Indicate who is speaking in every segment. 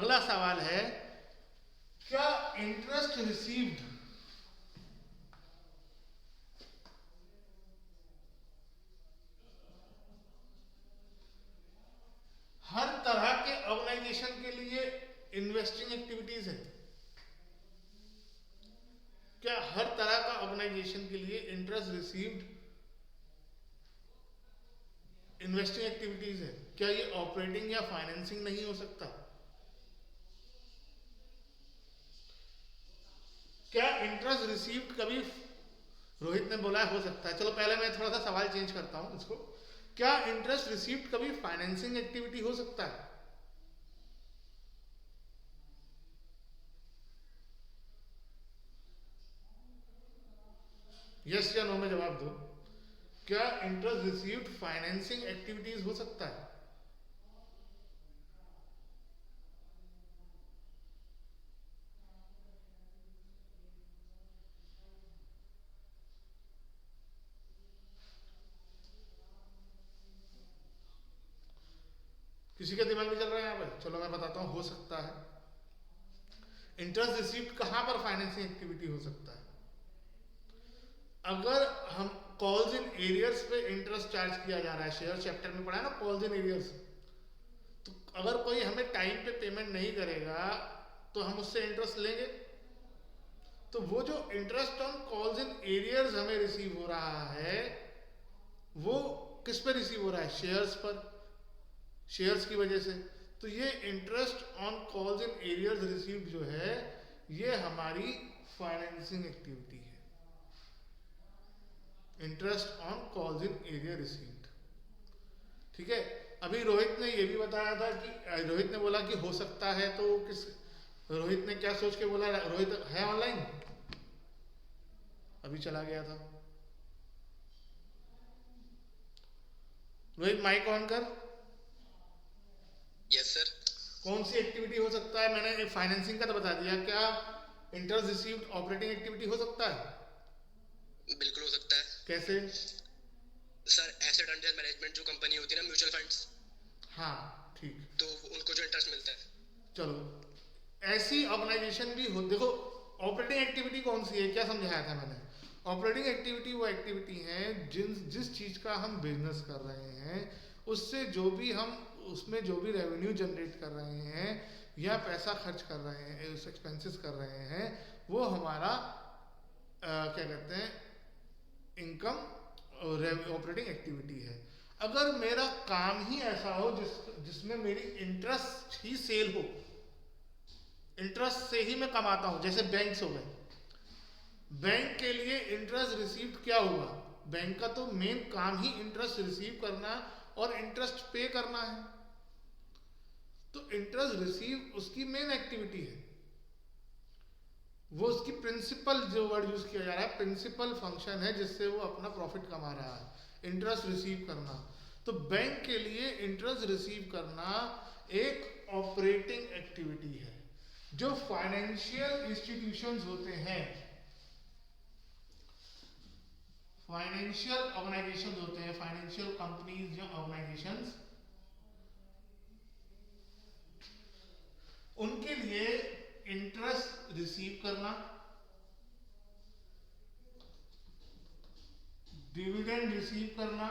Speaker 1: अगला सवाल है, क्या इंटरेस्ट रिसीव्ड हर तरह के ऑर्गेनाइजेशन के लिए इन्वेस्टिंग एक्टिविटीज है? क्या हर तरह का ऑर्गेनाइजेशन के लिए इंटरेस्ट रिसीव्ड इन्वेस्टिंग एक्टिविटीज है? क्या ये ऑपरेटिंग या फाइनेंसिंग नहीं हो सकता? क्या इंटरेस्ट रिसीव्ड कभी, रोहित ने बोला है हो सकता है, चलो पहले मैं थोड़ा सा सवाल चेंज करता हूं इसको, क्या इंटरेस्ट रिसीव्ड कभी फाइनेंसिंग एक्टिविटी हो सकता है? यस या नो में जवाब दो। क्या इंटरेस्ट रिसीव्ड फाइनेंसिंग एक्टिविटीज हो सकता है? किसी के दिमाग में चल रहा है यहाँ पर? चलो मैं बताता हूँ, हो सकता है। इंटरेस्ट रिसीव्ड कहां पर फाइनेंसिंग एक्टिविटी हो सकता है? अगर हम कॉल्स इन एरियर्स पे इंटरेस्ट चार्ज किया जा रहा है, शेयर चैप्टर में पढ़ा है ना कॉल्स इन एरियर्स, तो अगर कोई हमें टाइम पे पेमेंट नहीं करेगा तो हम उससे इंटरेस्ट लेंगे? तो वो जो interest on calls in arrears हमें रिसीव हो रहा है वो किस पे रिसीव हो रहा है? शेयर्स पर, शेयर्स की वजह से। तो ये interest on calls in arrears received जो है ये हमारी फाइनेंसिंग एक्टिविटी है। Interest on calls in area received, ठीक है। अभी रोहित ने ये भी बताया था कि रोहित ने बोला कि हो सकता है, तो किस, रोहित ने क्या सोच के बोला? रोहित है ऑनलाइन? अभी चला गया था। रोहित माइक ऑन कर।
Speaker 2: Yes sir.
Speaker 1: कौन सी एक्टिविटी हो सकता है? मैंने फाइनेंसिंग का तो बता दिया, क्या इंटरेस्ट रिसीव्ड ऑपरेटिंग एक्टिविटी हो सकता है?
Speaker 2: बिल्कुल हो सकता है।
Speaker 1: कैसे?
Speaker 2: सर एसेट अंडर मैनेजमेंट जो कंपनी होती है ना, म्यूचुअल फंड्स,
Speaker 1: हाँ ठीक,
Speaker 2: तो उनको जो इंटरेस्ट मिलता है।
Speaker 1: चलो ऐसी ऑर्गेनाइजेशन भी हो। देखो ऑपरेटिंग एक्टिविटी कौन सी है, क्या समझाया था मैंने? ऑपरेटिंग एक्टिविटी वो एक्टिविटी है जिस चीज का हम बिजनेस कर रहे हैं उससे जो भी हम उसमें जो भी रेवेन्यू जनरेट कर रहे हैं या पैसा खर्च कर रहे हैं, उस एक्सपेंसेस कर रहे हैं, वो हमारा क्या कहते हैं, इनकम ऑपरेटिंग एक्टिविटी है। अगर मेरा काम ही ऐसा हो जिसमें मेरी इंटरेस्ट ही सेल हो, इंटरेस्ट से ही मैं कमाता हूं, जैसे बैंक्स हो गए, बैंक के लिए इंटरेस्ट रिसीव्ड क्या हुआ? बैंक का तो मेन काम ही इंटरेस्ट रिसीव करना और इंटरेस्ट पे करना है, तो इंटरेस्ट रिसीव उसकी मेन एक्टिविटी है, वो उसकी प्रिंसिपल, जो वर्ड यूज किया जा रहा है, प्रिंसिपल फंक्शन है जिससे वो अपना प्रॉफिट कमा रहा है, इंटरेस्ट रिसीव करना। तो बैंक के लिए इंटरेस्ट रिसीव करना एक ऑपरेटिंग एक्टिविटी है। जो फाइनेंशियल इंस्टीट्यूशंस होते हैं, फाइनेंशियल ऑर्गेनाइजेशंस होते हैं, फाइनेंशियल कंपनीज या ऑर्गेनाइजेशंस, उनके लिए इंटरेस्ट रिसीव करना, डिविडेंड रिसीव करना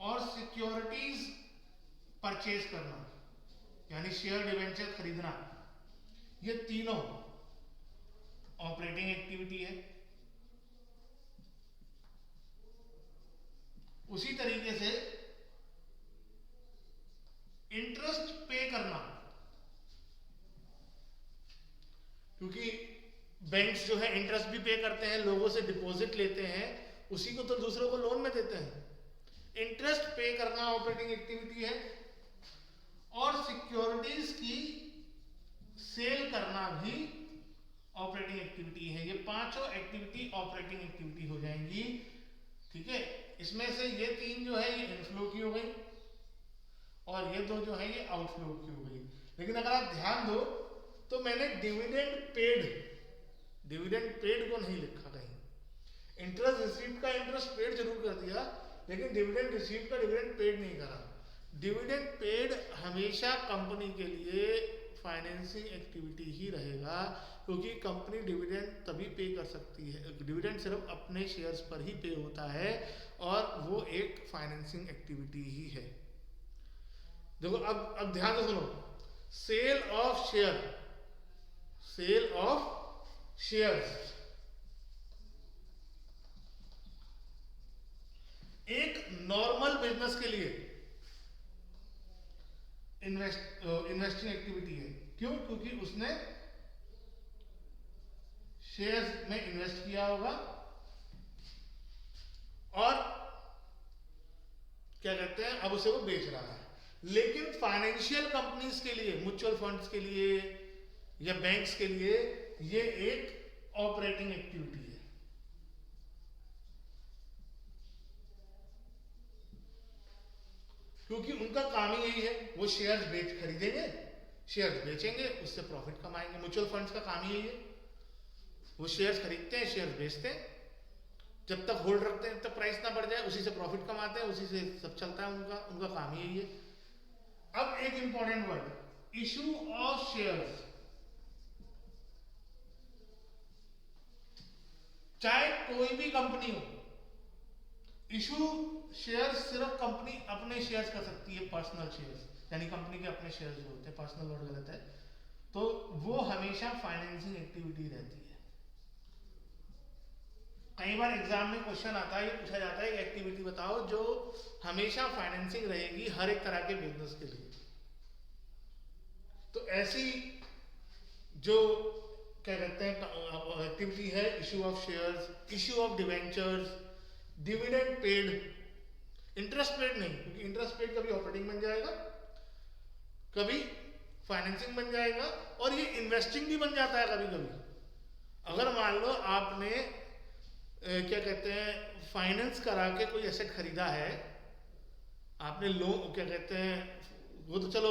Speaker 1: और सिक्योरिटीज परचेज करना, यानी शेयर डिवेंचर खरीदना, ये तीनों ऑपरेटिंग एक्टिविटी है। उसी तरीके से इंटरेस्ट पे करना, क्योंकि बैंक्स जो है इंटरेस्ट भी पे करते हैं, लोगों से डिपॉजिट लेते हैं, उसी को तो दूसरों को लोन में देते हैं। इंटरेस्ट पे करना ऑपरेटिंग एक्टिविटी है और सिक्योरिटीज की सेल करना भी ऑपरेटिंग एक्टिविटी है। ये पांचों एक्टिविटी ऑपरेटिंग एक्टिविटी हो जाएंगी, ठीक है। इसमें से ये तीन जो है ये इनफ्लो की हो गई और ये दो जो है ये आउटफ्लो की हो गई। लेकिन अगर आप ध्यान दो तो मैंने डिविडेंड पेड को नहीं लिखा कहीं। इंटरेस्ट रिसीव्ड का इंटरेस्ट पेड जरूर कर दिया, लेकिन डिविडेंड रिसीव्ड का डिविडेंड पेड नहीं करा। डिविडेंड पेड हमेशा कंपनी के लिए फाइनेंसिंग एक्टिविटी ही रहेगा, क्योंकि कंपनी डिविडेंड तभी पे कर सकती है, डिविडेंड सिर्फ अपने शेयर्स पर ही पे होता है और वो एक फाइनेंसिंग एक्टिविटी ही है। देखो अब ध्यान से सुनो, sale of share, sale of shares एक नॉर्मल बिजनेस के लिए इन्वेस्टिंग एक्टिविटी है। क्यों? क्योंकि उसने शेयर्स में इन्वेस्ट किया होगा और क्या कहते हैं, अब उसे वो बेच रहा है। लेकिन फाइनेंशियल कंपनीज के लिए, म्यूचुअल फंड्स के लिए या बैंक्स के लिए ये एक ऑपरेटिंग एक्टिविटी है। क्योंकि उनका काम ही यही है, वो शेयर्स खरीदेंगे, शेयर्स बेचेंगे, उससे प्रॉफिट कमाएंगे। म्यूचुअल फंड्स का काम ही यही है, वो शेयर्स खरीदते हैं, शेयर्स बेचते हैं, जब तक होल्ड रखते हैं तब प्राइस ना बढ़ जाए, उसी से प्रॉफिट कमाते हैं, उसी से सब चलता है उनका उनका काम ही यही है। अब एक important word, issue of shares. चाहे कोई भी कंपनी हो, इशू शेयर्स सिर्फ कंपनी अपने शेयर्स कर सकती है, पर्सनल शेयर्स, यानी कंपनी के अपने शेयर्स जो होते हैं, पर्सनल वर्ड गलत है, तो वो हमेशा फाइनेंसिंग एक्टिविटी रहती है। कई बार एग्जाम में क्वेश्चन आता है, ये पूछा जाता है कि एक्टिविटी बताओ जो हमेशा फाइनेंसिंग रहेगी हर एक तरह के बिजनेस के लिए। तो ऐसी जो क्या कहते हैं एक्टिविटी है, issue of shares, issue of debentures, dividend paid, interest paid नहीं, क्योंकि इंटरेस्ट पेड कभी ऑपरेटिंग बन जाएगा, कभी फाइनेंसिंग बन जाएगा, और ये इन्वेस्टिंग भी बन जाता है कभी कभी। अगर मान लो आपने क्या कहते हैं फाइनेंस करा के कोई एसेट खरीदा है, आपने लोन क्या कहते हैं, वो तो चलो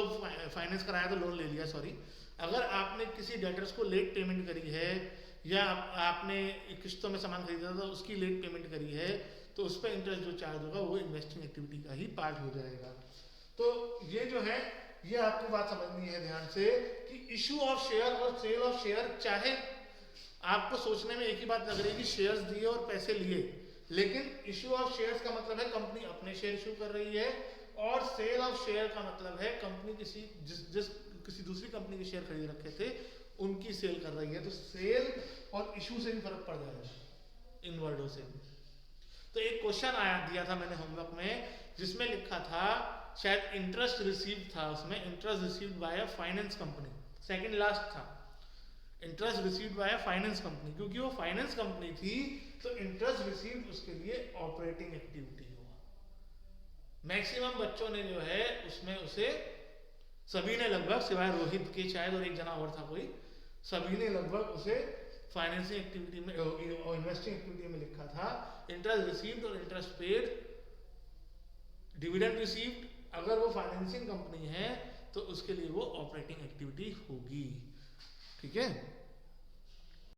Speaker 1: फाइनेंस कराया तो लोन ले लिया, सॉरी, अगर आपने किसी डेटर्स को लेट पेमेंट करी है या आपने किस्तों में सामान खरीदा था उसकी लेट पेमेंट करी है, तो उस पर इंटरेस्ट जो चार्ज होगा वो इन्वेस्टिंग एक्टिविटी का ही पार्ट हो जाएगा। तो ये जो है, ये आपको बात समझनी है ध्यान से कि इशू ऑफ शेयर और सेल ऑफ शेयर, चाहे आपको सोचने में एक ही बात लग रही है कि शेयर्स दिए और पैसे लिए, लेकिन इशू ऑफ शेयर्स का मतलब है कंपनी अपने शेयर इशू कर रही है, और सेल ऑफ शेयर का मतलब है कंपनी किसी दूसरी कंपनी के शेयर खरीद रखे थे उनकी सेल कर रही है। तो सेल और इशू से भी फर्क पड़ जाएगा इन वर्डों से। तो एक क्वेश्चन दिया था मैंने होमवर्क में, जिसमें लिखा था, शायद इंटरेस्ट रिसीव था उसमें, interest received by a finance company, second last था, interest received by a finance company, क्योंकि वो फाइनेंस कंपनी थी तो इंटरेस्ट रिसीव्ड उसके लिए ऑपरेटिंग एक्टिविटी हुआ। मैक्सिमम बच्चों ने जो है उसमें उसे, सभी ने लगभग सिवाय रोहित के शायद और एक जना और था कोई, सभी ने लगभग उसे फाइनेंसिंग एक्टिविटी में और इन्वेस्टिंग एक्टिविटी में लिखा था। इंटरेस्ट रिसीव्ड और इंटरेस्ट पेड, डिविडेंड रिसीव्ड, अगर वो फाइनेंसिंग कंपनी है तो उसके लिए वो ऑपरेटिंग एक्टिविटी होगी। ठीक है।